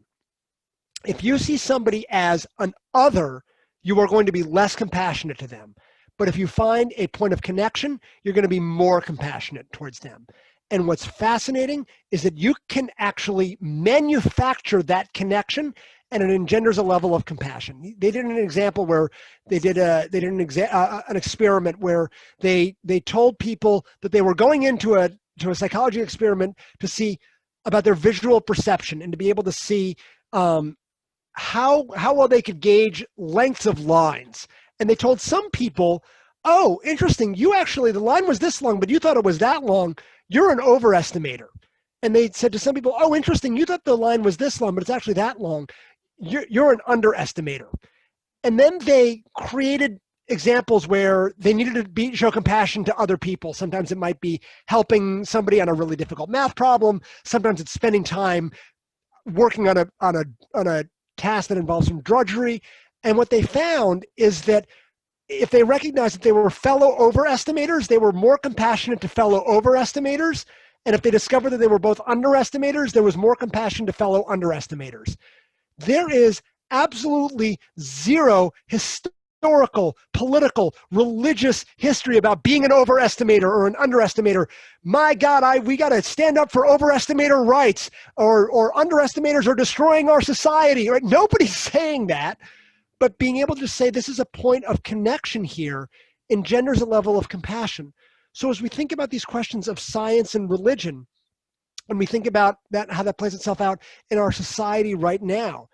If you see somebody as an other, you are going to be less compassionate to them. But if you find a point of connection, you're going to be more compassionate towards them. And what's fascinating is that you can actually manufacture that connection, and it engenders a level of compassion. They did an example where they did an experiment where they told people that they were going into a psychology experiment to see about their visual perception and to be able to see how well they could gauge lengths of lines. And they told some people, oh, interesting, the line was this long, but you thought it was that long. You're an overestimator. And they said to some people, oh, interesting, you thought the line was this long, but it's actually that long. You're an underestimator. And then they created examples where they needed to show compassion to other people. Sometimes it might be helping somebody on a really difficult math problem. Sometimes it's spending time working on a task that involves some drudgery. And what they found is that if they recognized that they were fellow overestimators, they were more compassionate to fellow overestimators. And if they discovered that they were both underestimators, there was more compassion to fellow underestimators. There is absolutely zero historical, political, religious history about being an overestimator or an underestimator. My God, we got to stand up for overestimator rights, or underestimators are destroying our society. Right? Nobody's saying that, but being able to say this is a point of connection here engenders a level of compassion. So as we think about these questions of science and religion, and we think about that, how that plays itself out in our society right now,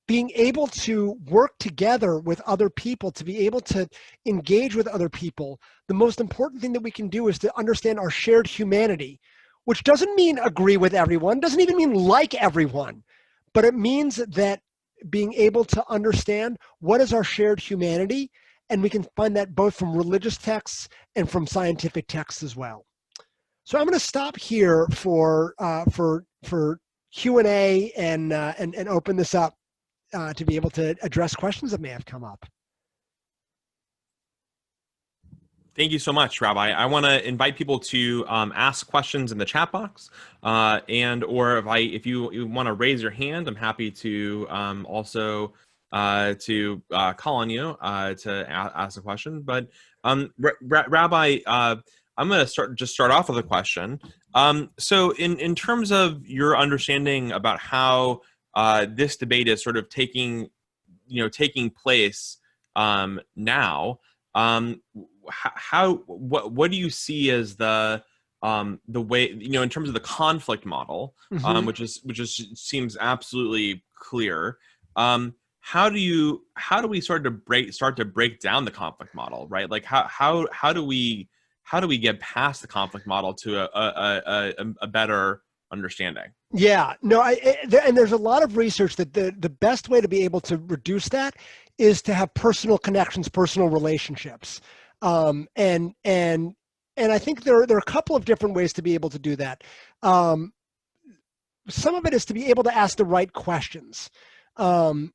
being able to work together with other people, to be able to engage with other people, the most important thing that we can do is to understand our shared humanity, which doesn't mean agree with everyone, doesn't even mean like everyone, but it means that being able to understand what is our shared humanity, and we can find that both from religious texts and from scientific texts as well. So I'm going to stop here for Q&A and open this up to be able to address questions that may have come up. Thank you so much, Rabbi. I want to invite people to ask questions in the chat box, and or if you want to raise your hand, I'm happy to also call on you to ask a question. But Rabbi, I'm going to start off with a question. So in terms of your understanding about how this debate is sort of taking place now, what do you see as the way, in terms of the conflict model, Mm-hmm. which seems absolutely clear. How do we start to break down the conflict model, right? Like how do we get past the conflict model to a better understanding? Yeah, no, and there's a lot of research that the best way to be able to reduce that is to have personal connections, personal relationships, and I think there are a couple of different ways to be able to do that. Some of it is to be able to ask the right questions, and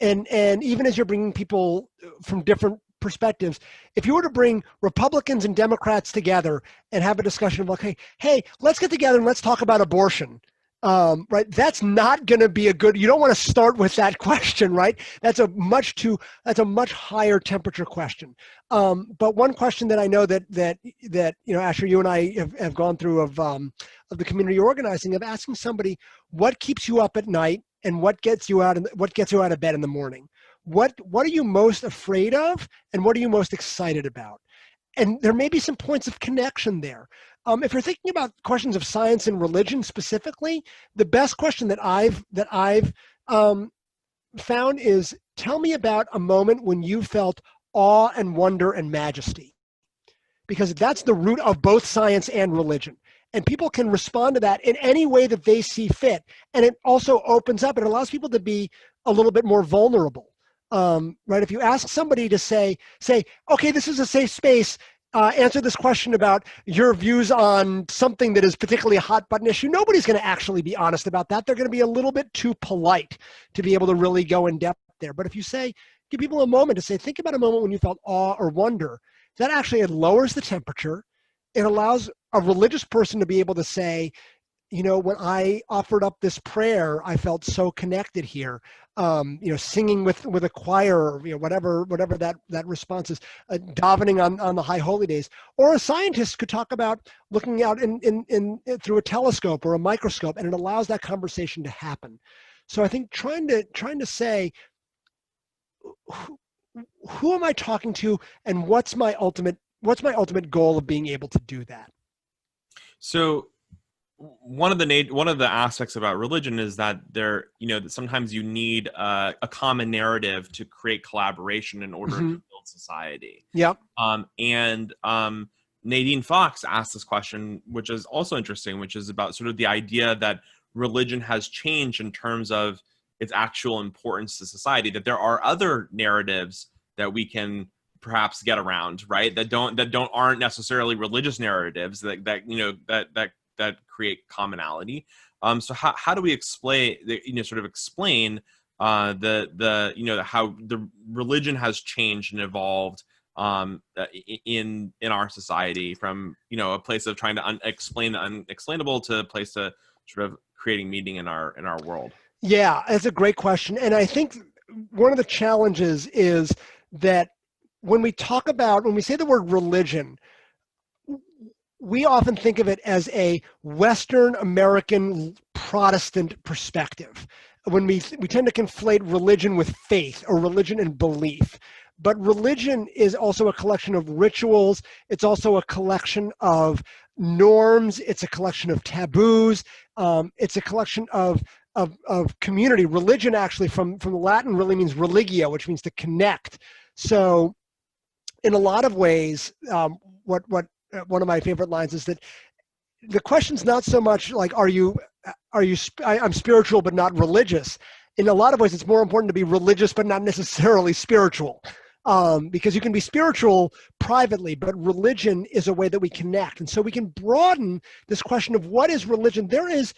even as you're bringing people from different perspectives, if you were to bring Republicans and Democrats together and have a discussion of like, hey, let's get together and let's talk about abortion. Right, that's not going to be a good. You don't want to start with that question, right? That's a much higher temperature question. But one question that I know that Asher, you and I have gone through of the community organizing, of asking somebody what keeps you up at night and what gets you out of bed in the morning. What are you most afraid of, and what are you most excited about? And there may be some points of connection there. If you're thinking about questions of science and religion specifically, the best question that I've found is, tell me about a moment when you felt awe and wonder and majesty, because that's the root of both science and religion. And people can respond to that in any way that they see fit. And it also opens up, it allows people to be a little bit more vulnerable. Right? If you ask somebody to say, okay, this is a safe space, answer this question about your views on something that is particularly a hot button issue, nobody's going to actually be honest about that. They're going to be a little bit too polite to be able to really go in depth there. But if you give people a moment to say, think about a moment when you felt awe or wonder, that actually, it lowers the temperature. It allows a religious person to be able to say, when I offered up this prayer, I felt so connected here. Singing with a choir, or whatever that response is, davening on the high holy days. Or a scientist could talk about looking out in through a telescope or a microscope, and it allows that conversation to happen. So I think trying to say, who am I talking to, and what's my ultimate goal of being able to do that? So one of the aspects about religion is that that sometimes you need a common narrative to create collaboration in order to build society. Yep. Nadine Fox asked this question, which is also interesting, which is about sort of the idea that religion has changed in terms of its actual importance to society, that there are other narratives that we can perhaps get around, right? That aren't necessarily religious narratives that create commonality. So how do we explain how the religion has changed and evolved in our society from a place of trying to explain the unexplainable to a place to sort of creating meaning in our world? Yeah, that's a great question. And I think one of the challenges is that when we say the word religion, we often think of it as a Western American Protestant perspective. When we tend to conflate religion with faith or religion and belief. But religion is also a collection of rituals. It's also a collection of norms. It's a collection of taboos. It's a collection of community. Religion actually from the Latin really means religio, which means to connect. So in a lot of ways, what one of my favorite lines is that the question's not so much like, I'm spiritual but not religious. In a lot of ways, it's more important to be religious but not necessarily spiritual. Because you can be spiritual privately, but religion is a way that we connect. And so we can broaden this question of what is religion. There is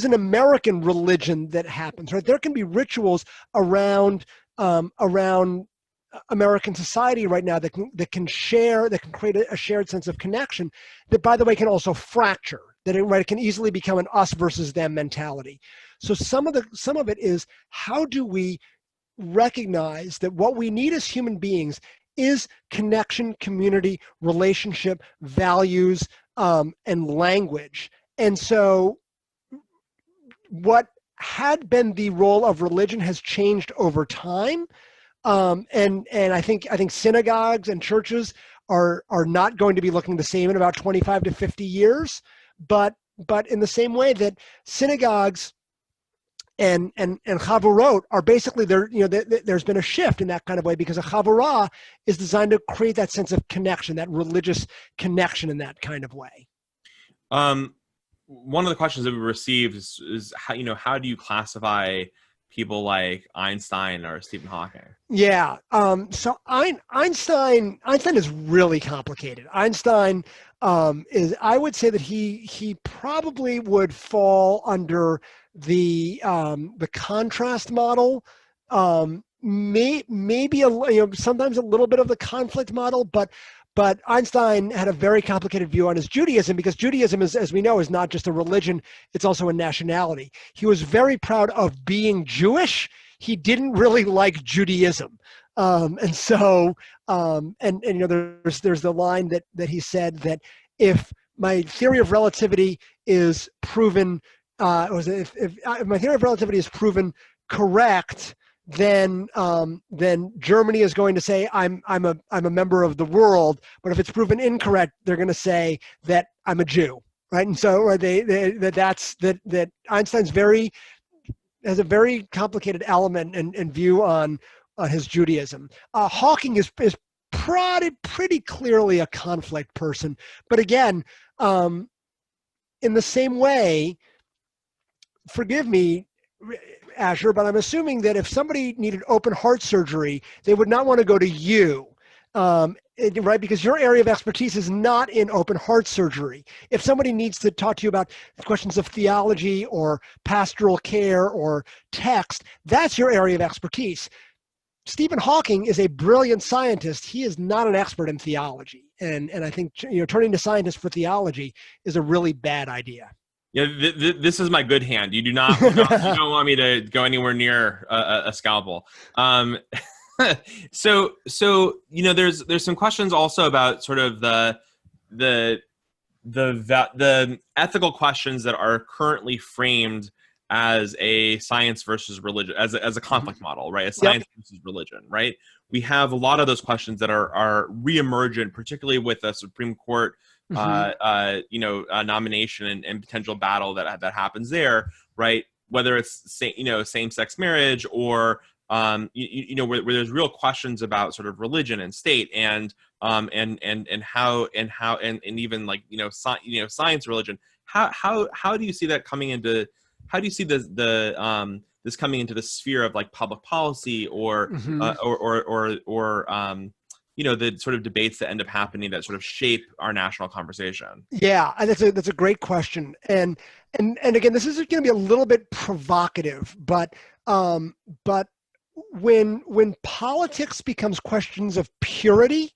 an American religion that happens, right? There can be rituals around American society right now that can create a shared sense of connection that, by the way, can also fracture, that it can easily become an us versus them mentality. So some of it is, how do we recognize that what we need as human beings is connection, community, relationship, values, and language. And so what had been the role of religion has changed over time. And I think synagogues and churches are not going to be looking the same in about 25 to 50 years. But in the same way that synagogues and chavurot are basically there's been a shift in that kind of way, because a chavurah is designed to create that sense of connection, that religious connection in that kind of way. One of the questions that we received is how do you classify people like Einstein or Stephen Hawking? Yeah. So Einstein is really complicated. Einstein I would say that he probably would fall under the contrast model, maybe sometimes a little bit of the conflict model, but Einstein had a very complicated view on his Judaism, because Judaism is, as we know, is not just a religion, it's also a nationality. He was very proud of being Jewish. He didn't really like Judaism. There's the line that he said that if my theory of relativity is proven, if my theory of relativity is proven correct, then Germany is going to say I'm a member of the world. But if it's proven incorrect, they're going to say that I'm a Jew, right? And so that Einstein's has a very complicated element and view on his Judaism. Hawking is pretty clearly a conflict person, but again, in the same way, forgive me, Asher, but I'm assuming that if somebody needed open heart surgery, they would not want to go to you, right? Because your area of expertise is not in open heart surgery. If somebody needs to talk to you about questions of theology or pastoral care or text, that's your area of expertise. Stephen Hawking is a brilliant scientist. He is not an expert in theology. And I think turning to scientists for theology is a really bad idea. Yeah, this is my good hand. You do not you don't want me to go anywhere near a scalpel. So there's some questions also about sort of the ethical questions that are currently framed as a science versus religion, as a conflict model, right? As science versus religion, right? We have a lot of those questions that are reemergent, particularly with the Supreme Court nomination and potential battle that happens there, right? Whether it's same-sex marriage or where there's real questions about sort of religion and state and how even like science religion. How do you see that coming into? How do you see this coming into the sphere of like public policy or the sort of debates that end up happening that sort of shape our national conversation? Yeah, and that's a great question. And again, this is going to be a little bit provocative, but when politics becomes questions of purity,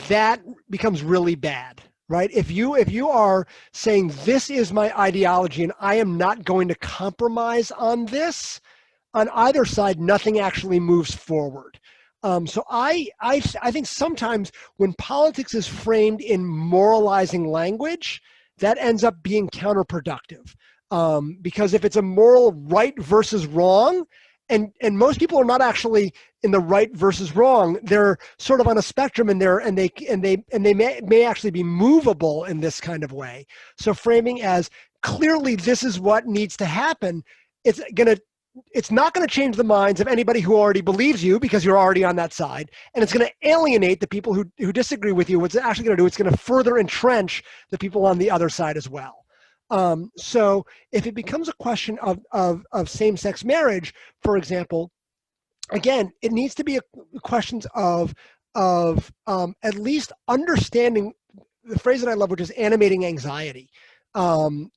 that becomes really bad, right? If you are saying this is my ideology and I am not going to compromise on this, on either side, nothing actually moves forward. So I think sometimes when politics is framed in moralizing language, that ends up being counterproductive. Because if it's a moral right versus wrong, and most people are not actually in the right versus wrong, they're sort of on a spectrum, and they may actually be movable in this kind of way. So framing as clearly this is what needs to happen, it's not going to change the minds of anybody who already believes you because you're already on that side. And it's going to alienate the people who disagree with you. What's it actually going to do, it's going to further entrench the people on the other side as well. So if it becomes a question of same-sex marriage, for example, again, it needs to be questions of at least understanding the phrase that I love, which is animating anxiety. I'm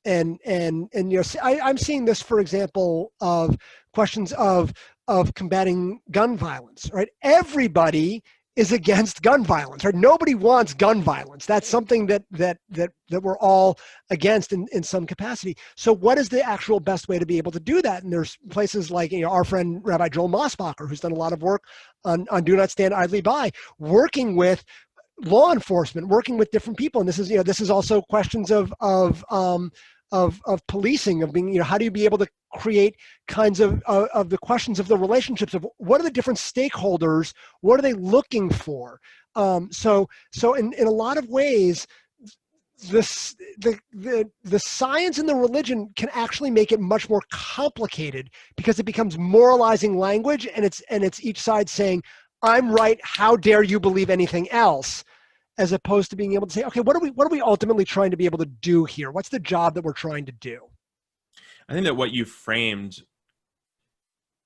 seeing this, for example, of questions of combating gun violence, right? Everybody is against gun violence, right? Nobody wants gun violence. That's something that we're all against in some capacity. So what is the actual best way to be able to do that? And there's places like our friend Rabbi Joel Mosbacher, who's done a lot of work on Do Not Stand Idly By, working with law enforcement, working with different people. And this is also questions of policing, of being, how do you be able to create kinds of the questions of the relationships of what are the different stakeholders, what are they looking for? So in a lot of ways, the science and the religion can actually make it much more complicated because it becomes moralizing language, and it's each side saying, I'm right, how dare you believe anything else, as opposed to being able to say, okay, what are we ultimately trying to be able to do here? What's the job that we're trying to do? I think that what you framed,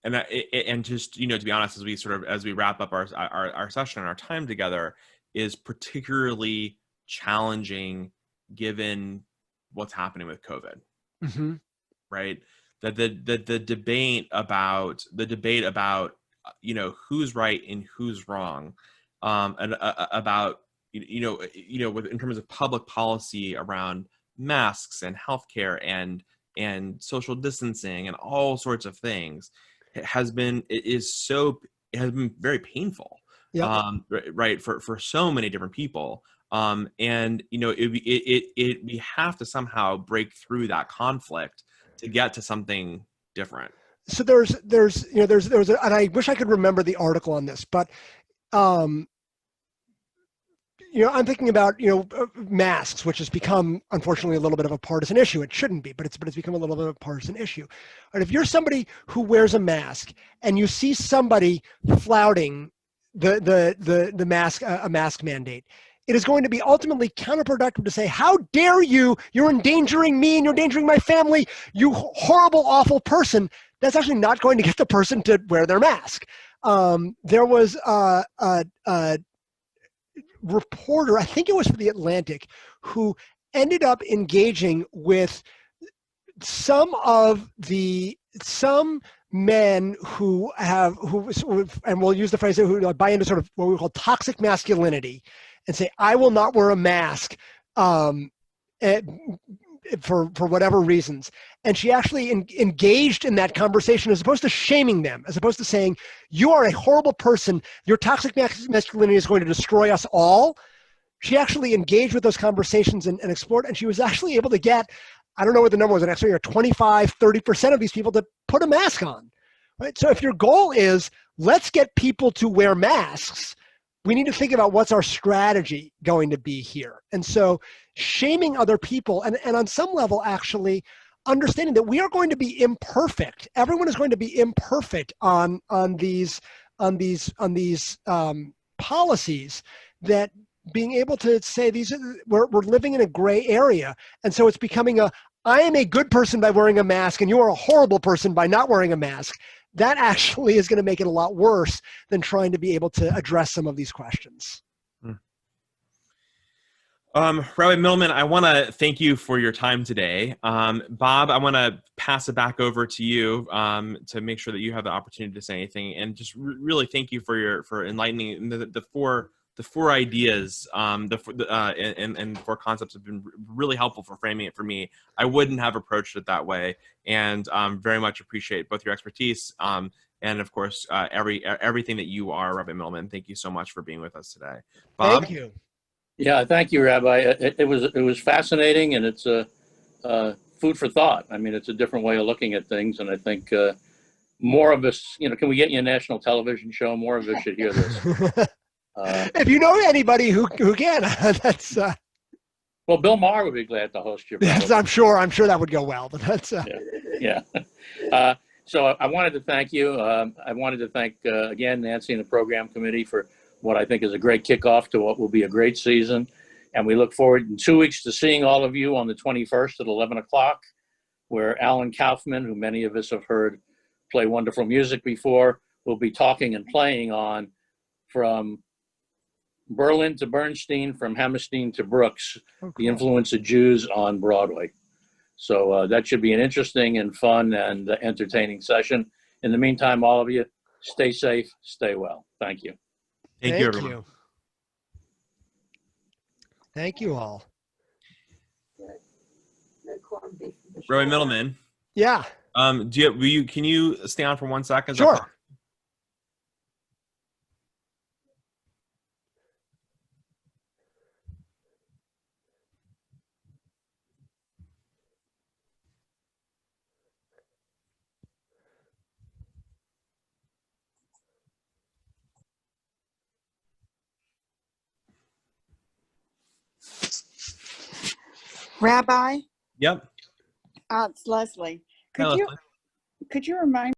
and just, to be honest, as we wrap up our session and our time together, is particularly challenging given what's happening with COVID. Mm-hmm. Right? That the debate about who's right and who's wrong, and about in terms of public policy around masks and healthcare and social distancing and all sorts of things, has been very painful. Yep. Right, for so many different people. And we have to somehow break through that conflict to get to something different. So there's and I wish I could remember the article on this, but I'm thinking about masks, which has become, unfortunately, a little bit of a partisan issue. It shouldn't be, but it's become a little bit of a partisan issue. And if you're somebody who wears a mask and you see somebody flouting the mask, a mask mandate, it is going to be ultimately counterproductive to say, how dare you, you're endangering me and you're endangering my family, you horrible, awful person. That's actually not going to get the person to wear their mask. There was a reporter, I think it was for The Atlantic, who ended up engaging with some men who and we'll use the phrase, who buy into sort of what we call toxic masculinity and say, I will not wear a mask for whatever reasons. And she actually engaged in that conversation, as opposed to shaming them, as opposed to saying, you are a horrible person, your toxic masculinity is going to destroy us all. She actually engaged with those conversations and explored, and she was actually able to get, I don't know what the number was, an extra 25, 30% of these people to put a mask on. Right? So if your goal is, let's get people to wear masks, we need to think about what's our strategy going to be here. And so shaming other people, and on some level actually understanding that we are going to be imperfect. Everyone is going to be imperfect on these policies, that being able to say we're living in a gray area. And so it's becoming I am a good person by wearing a mask and you are a horrible person by not wearing a mask. That actually is going to make it a lot worse than trying to be able to address some of these questions. Rabbi Mitelman, I want to thank you for your time today. Bob, I want to pass it back over to you to make sure that you have the opportunity to say anything, and just really thank you for enlightening the four ideas. And four concepts have been really helpful for framing it for me. I wouldn't have approached it that way, and very much appreciate both your expertise and of course everything that you are, Rabbi Mitelman. Thank you so much for being with us today, Bob. Thank you. Yeah, thank you, Rabbi. It was fascinating, and it's food for thought. I mean, it's a different way of looking at things, and I think more of us, can we get you a national television show? More of us should hear this. If you know anybody who can, that's. Well, Bill Maher would be glad to host you. Yes, I'm sure that would go well. But that's. Yeah. So I wanted to thank you. I wanted to thank again Nancy and the program committee for what I think is a great kickoff to what will be a great season. And we look forward in 2 weeks to seeing all of you on the 21st at 11 o'clock, where Alan Kaufman, who many of us have heard play wonderful music before, will be talking and playing on From Berlin to Bernstein, From Hammerstein to Brooks, the influence of Jews on Broadway. So that should be an interesting and fun and entertaining session. In the meantime, all of you, stay safe, stay well. Thank you. Thank you, everyone. Thank you all. Rabbi Mitelman. Yeah. Can you stay on for 1 second? Sure. Rabbi, Yep. it's Leslie. Hi, Leslie. Could you remind